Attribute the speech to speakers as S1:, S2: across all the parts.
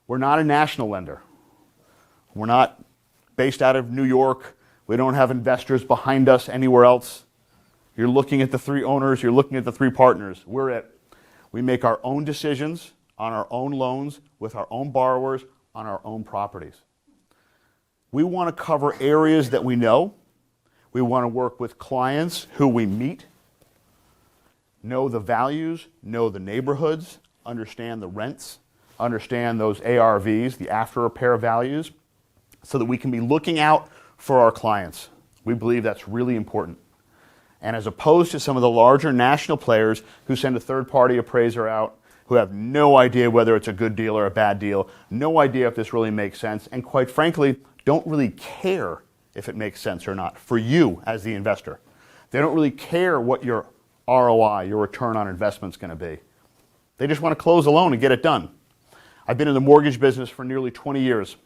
S1: We're not a national lender. We're not based out of New York. We don't have investors behind us anywhere else. You're looking at the three owners. You're looking at the three partners. We're it. We make our own decisions on our own loans with our own borrowers on our own properties. We want to cover areas that we know. We want to work with clients who we meet, know the values, know the neighborhoods, understand the rents, understand those ARVs, the after repair values, so that we can be looking out for our clients. We believe that's really important. And as opposed to some of the larger national players who send a third-party appraiser out, who have no idea whether it's a good deal or a bad deal, no idea if this really makes sense, and quite frankly, don't really care if it makes sense or not for you as the investor. They don't really care what your ROI, your return on investment, is going to be. They just want to close a loan and get it done. I've been in the mortgage business for nearly 20 years.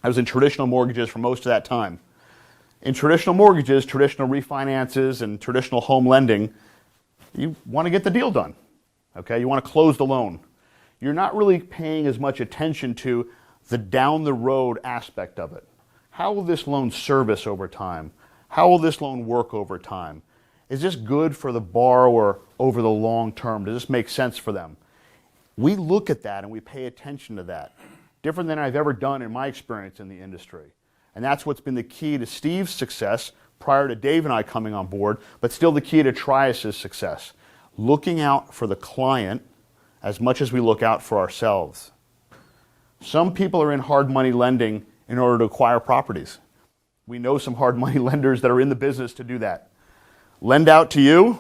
S1: I was in traditional mortgages for most of that time. In traditional mortgages, traditional refinances, and traditional home lending, you want to get the deal done. Okay? You want to close the loan. You're not really paying as much attention to the down the road aspect of it. How will this loan service over time? How will this loan work over time? Is this good for the borrower over the long term? Does this make sense for them? We look at that and we pay attention to that. Different than I've ever done in my experience in the industry. And that's what's been the key to Steve's success prior to Dave and I coming on board, but still the key to Trius's success. Looking out for the client as much as we look out for ourselves. Some people are in hard money lending in order to acquire properties. We know some hard money lenders that are in the business to do that. Lend out to you,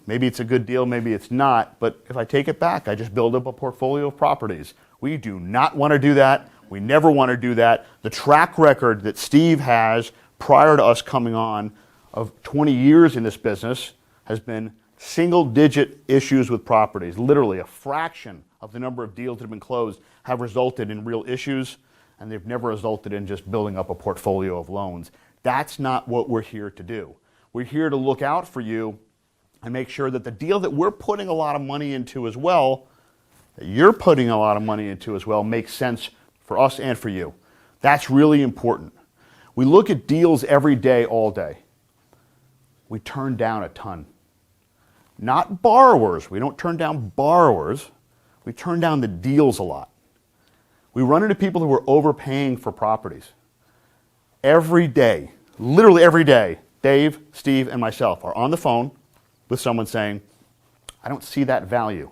S1: maybe it's a good deal, maybe it's not, but if I take it back, I just build up a portfolio of properties. We do not want to do that. We never want to do that. The track record that Steve has prior to us coming on of 20 years in this business has been single-digit issues with properties. Literally a fraction of the number of deals that have been closed have resulted in real issues, and they've never resulted in just building up a portfolio of loans. That's not what we're here to do. We're here to look out for you and make sure that the deal that we're putting a lot of money into as well, that you're putting a lot of money into as well, makes sense for us and for you. That's really important. We look at deals every day, all day. We turn down a ton. Not borrowers. We don't turn down borrowers. We turn down the deals a lot. We run into people who are overpaying for properties. Every day, literally every day, Dave, Steve, and myself are on the phone with someone saying, I don't see that value.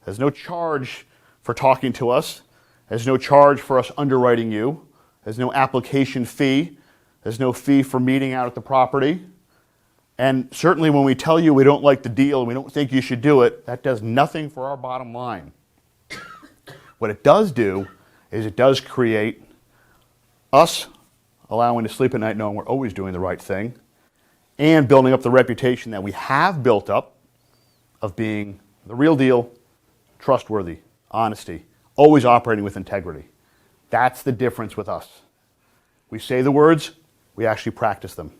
S1: There's no charge for talking to us. There's no charge for us underwriting you. There's no application fee. There's no fee for meeting out at the property. And certainly when we tell you we don't like the deal and we don't think you should do it, that does nothing for our bottom line. What it does do is it does create us allowing to sleep at night knowing we're always doing the right thing and building up the reputation that we have built up of being the real deal, trustworthy, honesty, always operating with integrity. That's the difference with us. We say the words, we actually practice them.